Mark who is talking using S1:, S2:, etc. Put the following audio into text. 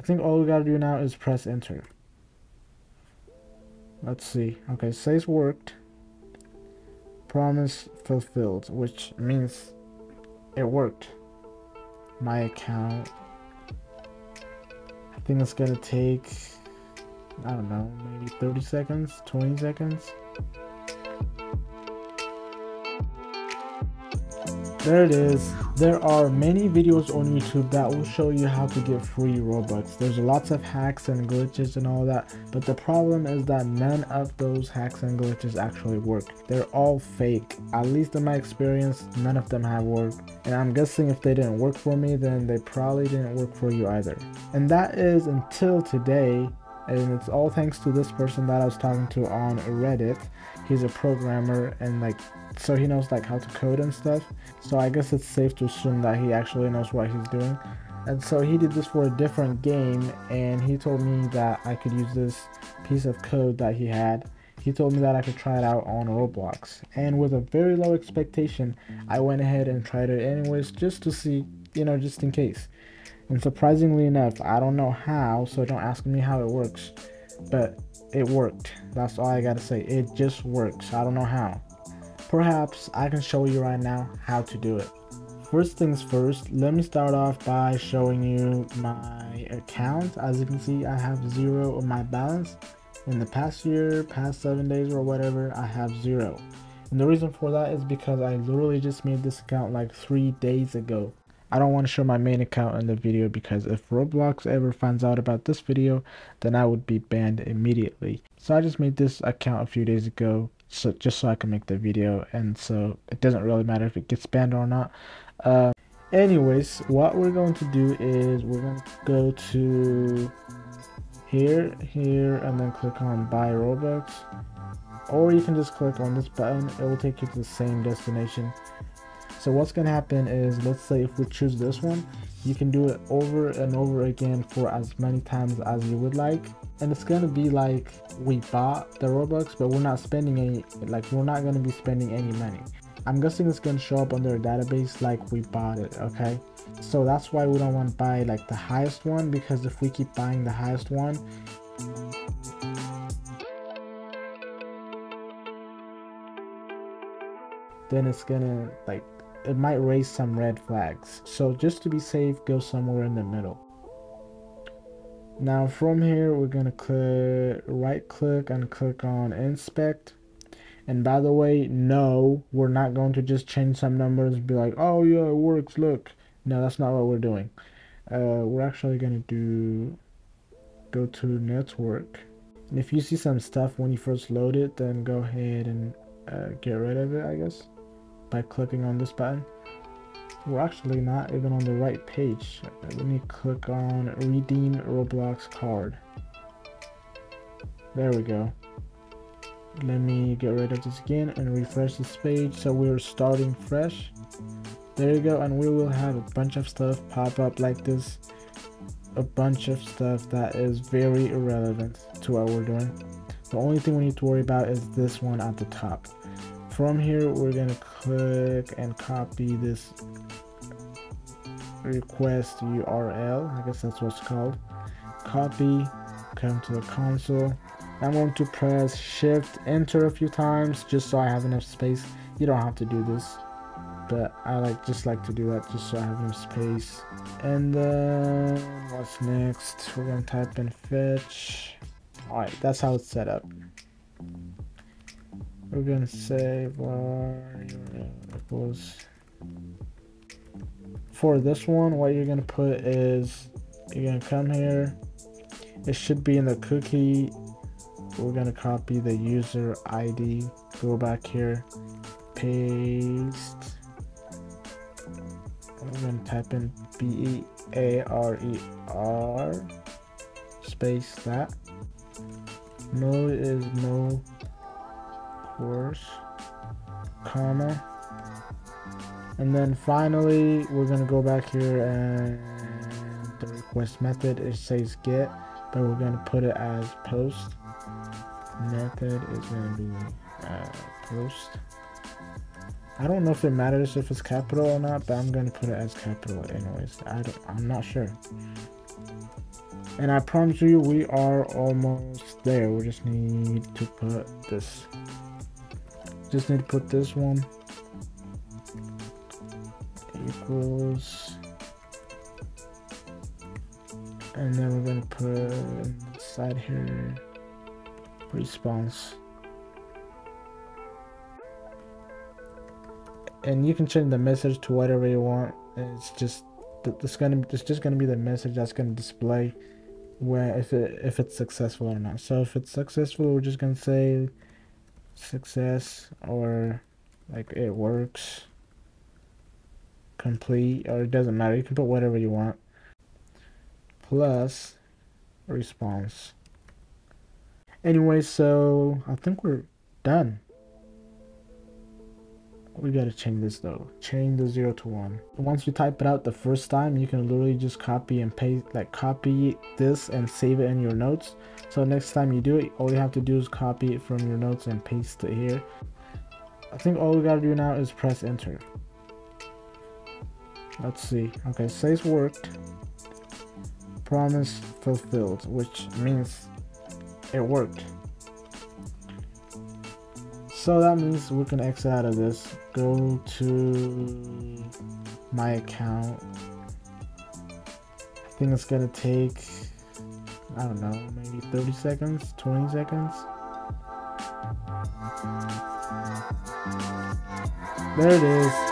S1: I think all we gotta do now is press enter. Let's see. Okay, says worked. Promise fulfilled, which means it worked. My account. I think it's gonna take, I don't know, maybe 30 seconds, 20 seconds. There it is. There are many videos on YouTube that will show you how to get free Robux. There's lots of hacks and glitches and all that, but the problem is that none of those hacks and glitches actually work. They're all fake. At least in my experience, none of them have worked. And I'm guessing if they didn't work for me, then they probably didn't work for you either. And that is until today. And it's all thanks to this person that I was talking to on Reddit. He's a programmer and so he knows how to code and stuff. So I guess it's safe to assume that he actually knows what he's doing. And so he did this for a different game, and he told me that I could use this piece of code that he had. He told me that I could try it out on Roblox. And with a very low expectation, I went ahead and tried it anyways, just to see, just in case. And surprisingly enough, I don't know how, so don't ask me how it works, but it worked. That's all I gotta say. It just works. I don't know how. Perhaps I can show you right now how to do it. First things first, let me start off by showing you my account. As you can see, I have 0 on my balance. In the past year, past 7 days or whatever, I have 0. And the reason for that is because I literally just made this account 3 days ago. I don't want to show my main account in the video because if Roblox ever finds out about this video, then I would be banned immediately. So I just made this account a few days ago, just so I can make the video, and so it doesn't really matter if it gets banned or not. Anyways, what we're going to do is we're going to go to here, and then click on buy Robux, or you can just click on this button. It will take you to the same destination. So what's going to happen is, let's say if we choose this one, you can do it over and over again for as many times as you would like. And it's going to be like we bought the Robux, but we're not spending any, we're not going to be spending any money. I'm guessing it's going to show up on their database like we bought it, okay? So that's why we don't want to buy the highest one, because if we keep buying the highest one, then it's gonna it might raise some red flags. So just to be safe, go somewhere in the middle. Now from here, we're gonna right click and click on inspect. And by the way, no, we're not going to just change some numbers and be like, oh yeah, it works, look. No, that's not what we're doing. We're actually gonna go to network. And if you see some stuff when you first load it, then go ahead and get rid of it, I guess, by clicking on this button. We're actually not even on the right page. Let me click on redeem Roblox card. There we go. Let me get rid of this again and refresh this page so we're starting fresh. There you go, and we will have a bunch of stuff pop up like this. A bunch of stuff that is very irrelevant to what we're doing. The only thing we need to worry about is this one at the top. From here, we're gonna click and copy this request URL. I guess that's what's called. Copy, come to the console. I'm going to press shift enter a few times just so I have enough space. You don't have to do this, but I just like to do that just so I have enough space. And then what's next? We're gonna type in fetch. Alright, that's how it's set up. We're gonna say var equals. For this one, what you're gonna put is, you're gonna come here. It should be in the cookie. We're gonna copy the user ID, go back here, paste. We're gonna type in BEARER space that. No is no course, comma. And then finally, we're gonna go back here and the request method, it says get, but we're gonna put it as post. Method is gonna be post. I don't know if it matters if it's capital or not, but I'm gonna put it as capital anyways. I'm not sure. And I promise you, we are almost there. We just need to put this. Just need to put this one equals, and then we're gonna put inside here response. And you can change the message to whatever you want. It's just just gonna be the message that's gonna display where if it's successful or not. So if it's successful, we're just gonna say success, or like it works, complete, or it doesn't matter. You can put whatever you want, plus response. Anyway, so I think we're done. We gotta change this though. Change the 0 to 1. Once you type it out the first time, you can literally just copy and paste, like copy this and save it in your notes. So next time you do it, all you have to do is copy it from your notes and paste it here. I think all we gotta do now is press enter. Let's see. Okay, says worked. Promise fulfilled, which means it worked. So that means we can exit out of this, go to my account. I think it's gonna take, I don't know, maybe 30 seconds, 20 seconds. There it is.